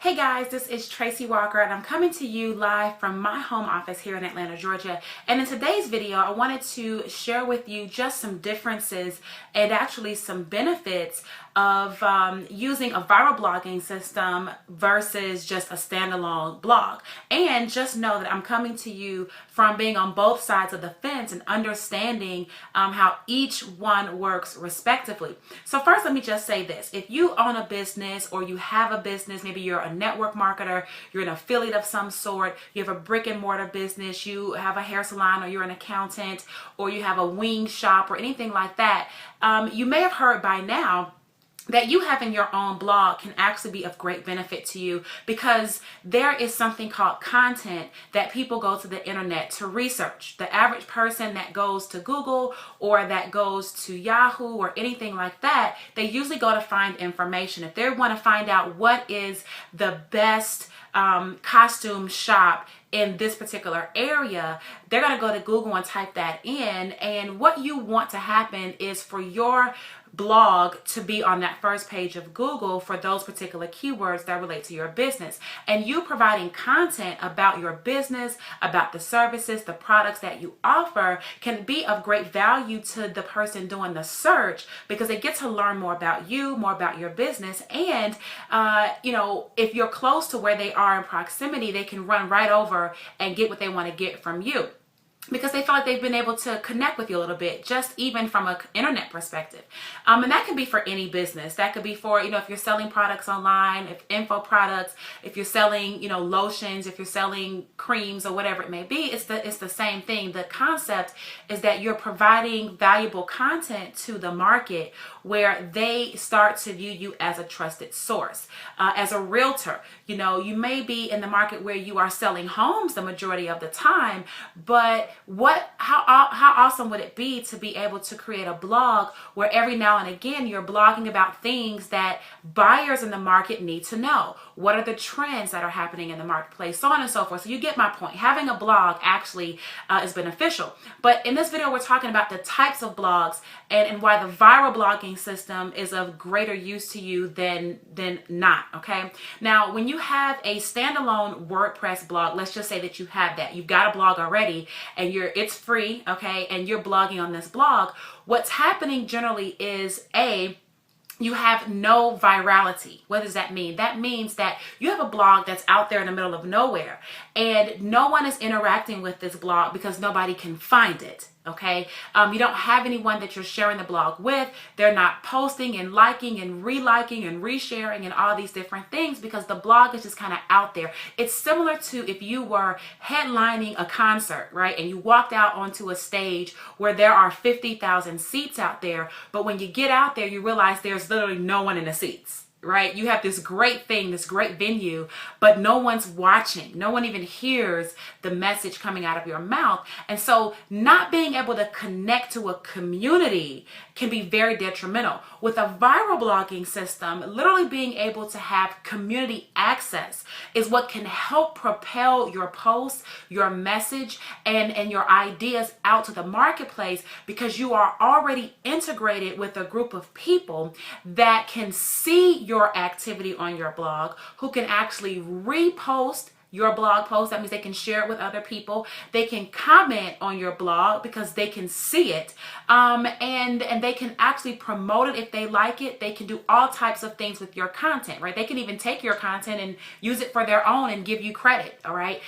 Hey guys, this is Tracy Walker and I'm coming to you live from my home office here in Atlanta, Georgia. And in today's video, I wanted to share with you just some differences and actually some benefits of using a viral blogging system versus just a standalone blog. And just know that I'm coming to you from being on both sides of the fence and understanding how each one works respectively. So first, let me just say this. If you own a business or you have a business, maybe you're a network marketer, you're an affiliate of some sort, you have a brick and mortar business, you have a hair salon or you're an accountant or you have a wing shop or anything like that, you may have heard by now that you having your own blog can actually be of great benefit to you because there is something called content that people go to the internet to research. The average person that goes to Google or that goes to Yahoo or anything like that, they usually go to find information. If they want to find out what is the best costume shop in this particular area, they're going to go to Google and type that in. And what you want to happen is for your blog to be on that first page of Google for those particular keywords that relate to your business. And you providing content about your business, about the services, the products that you offer can be of great value to the person doing the search because they get to learn more about you, more about your business. And, if you're close to where they are in proximity, they can run right over and get what they want to get from you, because they feel like they've been able to connect with you a little bit, just even from an internet perspective. And that can be for any business. That could be for, if you're selling products online, if info products, if you're selling, lotions, if you're selling creams or whatever it may be, it's the same thing. The concept is that you're providing valuable content to the market where they start to view you as a trusted source. As a realtor, you may be in the market where you are selling homes the majority of the time, but how awesome would it be to be able to create a blog where every now and again you're blogging about things that buyers in the market need to know? What are the trends that are happening in the marketplace, so on and so forth. So you get my point. Having a blog actually is beneficial. But in this video, we're talking about the types of blogs and why the viral blogging system is of greater use to you than not. Okay. Now, when you have a standalone WordPress blog, let's just say that you have that. You've got a blog already and it's free. Okay. And you're blogging on this blog. What's happening generally is you have no virality. What does that mean? That means that you have a blog that's out there in the middle of nowhere and no one is interacting with this blog because nobody can find it. Okay. You don't have anyone that you're sharing the blog with. They're not posting and liking and reliking and resharing and all these different things because the blog is just kind of out there. It's similar to if you were headlining a concert, right? And you walked out onto a stage where there are 50,000 seats out there. But when you get out there, you realize there's literally no one in the seats. Right? You have this great thing, this great venue, but no one's watching. No one even hears the message coming out of your mouth. And so not being able to connect to a community can be very detrimental. With a viral blogging system, literally being able to have community access is what can help propel your posts, your message, and your ideas out to the marketplace because you are already integrated with a group of people that can see your activity on your blog, who can actually repost your blog post. That means they can share it with other people. They can comment on your blog because they can see it. And they can actually promote it if they like it. They can do all types of things with your content, right? They can even take your content and use it for their own and give you credit. All right.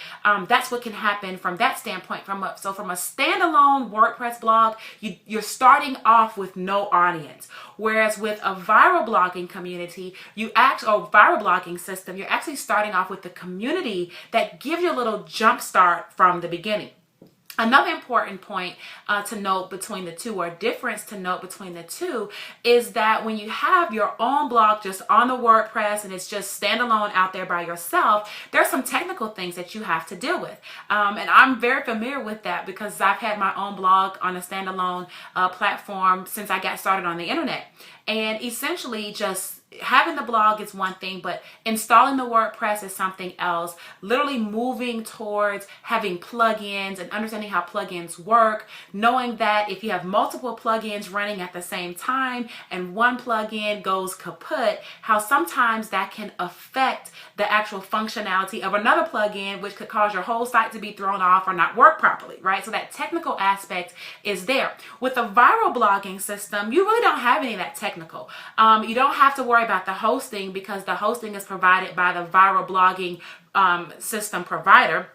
That's what can happen from that standpoint. From a standalone WordPress blog, you're starting off with no audience. Whereas with a viral blogging community, viral blogging system, you're actually starting off with the community that gives you a little jump start from the beginning. Another important point to note between the two, or difference to note between the two, is that when you have your own blog just on the WordPress and it's just standalone out there by yourself, there's some technical things that you have to deal with. And I'm very familiar with that because I've had my own blog on a standalone platform since I got started on the internet. And essentially just having the blog is one thing, but installing the WordPress is something else. Literally moving towards having plugins and understanding how plugins work, knowing that if you have multiple plugins running at the same time and one plugin goes kaput, how sometimes that can affect the actual functionality of another plugin, which could cause your whole site to be thrown off or not work properly, right? So that technical aspect is there. With a viral blogging system, you really don't have any of that technical. You don't have to worry about the hosting because the hosting is provided by the viral blogging system provider.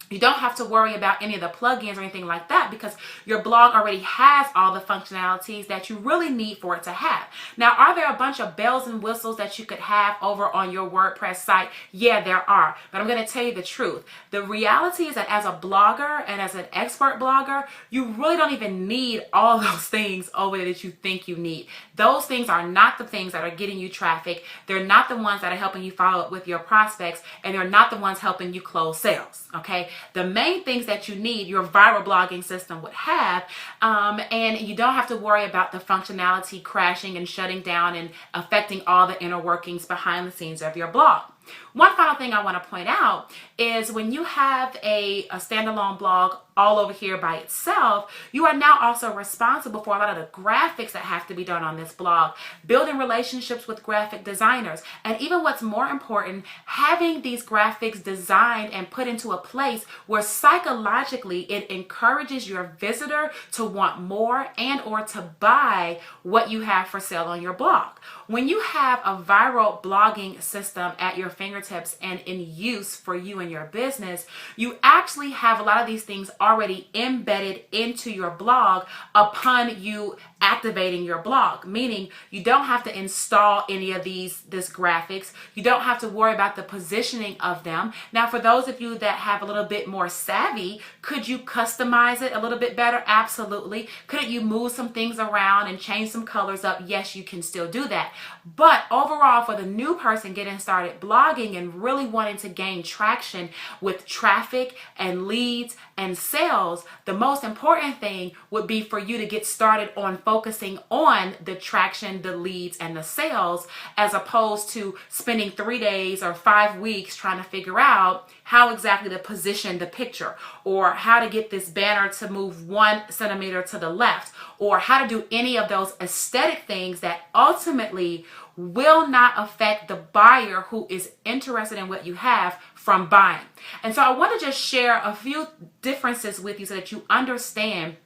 You don't have to worry about any of the plugins or anything like that because your blog already has all the functionalities that you really need for it to have. Now, are there a bunch of bells and whistles that you could have over on your WordPress site? Yeah, there are. But I'm going to tell you the truth. The reality is that as a blogger and as an expert blogger, you really don't even need all those things over there that you think you need. Those things are not the things that are getting you traffic. They're not the ones that are helping you follow up with your prospects, and they're not the ones helping you close sales, okay? The main things that you need, your viral blogging system would have, and you don't have to worry about the functionality crashing and shutting down and affecting all the inner workings behind the scenes of your blog. One final thing I want to point out is when you have a standalone blog all over here by itself, you are now also responsible for a lot of the graphics that have to be done on this blog, building relationships with graphic designers, and even what's more important, having these graphics designed and put into a place where psychologically it encourages your visitor to want more and or to buy what you have for sale on your blog. When you have a viral blogging system at your fingertips and in use for you and your business, you actually have a lot of these things already embedded into your blog upon you activating your blog, meaning you don't have to install any of this graphics. You don't have to worry about the positioning of them. Now, for those of you that have a little bit more savvy, could you customize it a little bit better? Absolutely. Couldn't you move some things around and change some colors up? Yes, you can still do that. But overall, for the new person getting started blogging and really wanting to gain traction with traffic and leads and sales, the most important thing would be for you to get started on focusing on the traction, the leads, and the sales, as opposed to spending 3 days or 5 weeks trying to figure out how exactly to position the picture, or how to get this banner to move 1 centimeter to the left, or how to do any of those aesthetic things that ultimately will not affect the buyer who is interested in what you have from buying. And so I want to just share a few differences with you so that you understand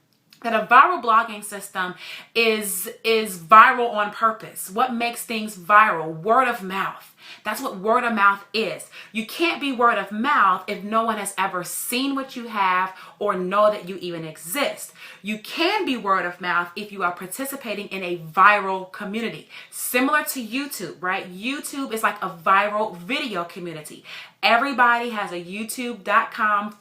that a viral blogging system is viral on purpose. What makes things viral? Word of mouth. That's what word of mouth is. You can't be word of mouth if no one has ever seen what you have or know that you even exist. You can be word of mouth if you are participating in a viral community. Similar to YouTube, right? YouTube is like a viral video community. Everybody has a youtube.com/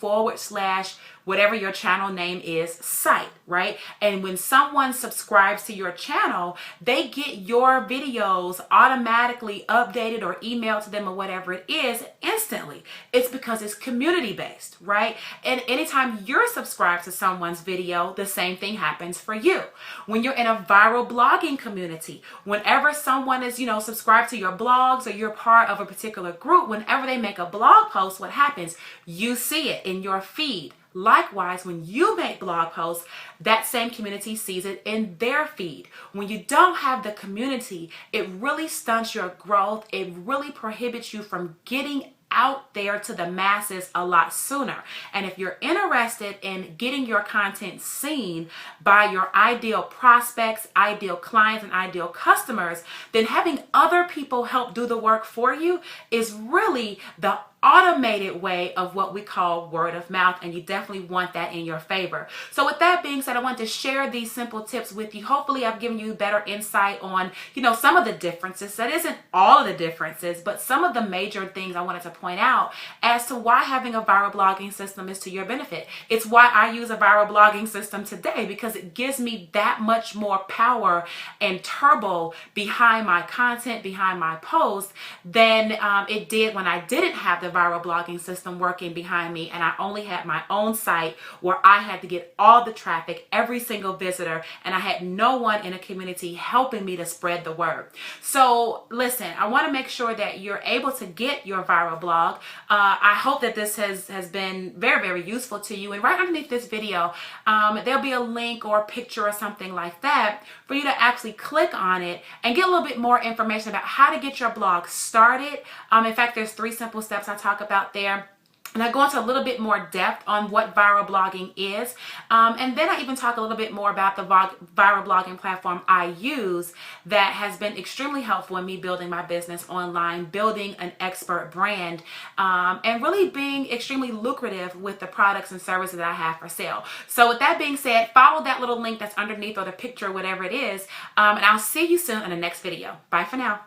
whatever your channel name is site, right? And when someone subscribes to your channel, they get your videos automatically updated or emailed to them or whatever it is instantly. It's because it's community based, right? And anytime you're subscribed to someone's video, the same thing happens for you. When you're in a viral blogging community, whenever someone is, subscribed to your blogs or you're part of a particular group, whenever they make a blog post, what happens? You see it in your feed. Likewise, when you make blog posts, that same community sees it in their feed. When you don't have the community, it really stunts your growth. It really prohibits you from getting out there to the masses a lot sooner. And if you're interested in getting your content seen by your ideal prospects, ideal clients, and ideal customers, then having other people help do the work for you is really the automated way of what we call word of mouth, and you definitely want that in your favor. So with that being said, I want to share these simple tips with you. Hopefully I've given you better insight on, some of the differences. That isn't all of the differences, but some of the major things I wanted to point out as to why having a viral blogging system is to your benefit. It's why I use a viral blogging system today, because it gives me that much more power and turbo behind my content, behind my posts, than it did when I didn't have the viral blogging system working behind me, and I only had my own site where I had to get all the traffic, every single visitor, and I had no one in a community helping me to spread the word. So listen, I want to make sure that you're able to get your viral blog. I hope that this has been very, very useful to you. And right underneath this video, there'll be a link or a picture or something like that for you to actually click on it and get a little bit more information about how to get your blog started. In fact, there's 3 simple steps I talk about there. And I go into a little bit more depth on what viral blogging is. And then I even talk a little bit more about the viral blogging platform I use that has been extremely helpful in me building my business online, building an expert brand, and really being extremely lucrative with the products and services that I have for sale. So with that being said, follow that little link that's underneath or the picture, whatever it is. And I'll see you soon in the next video. Bye for now.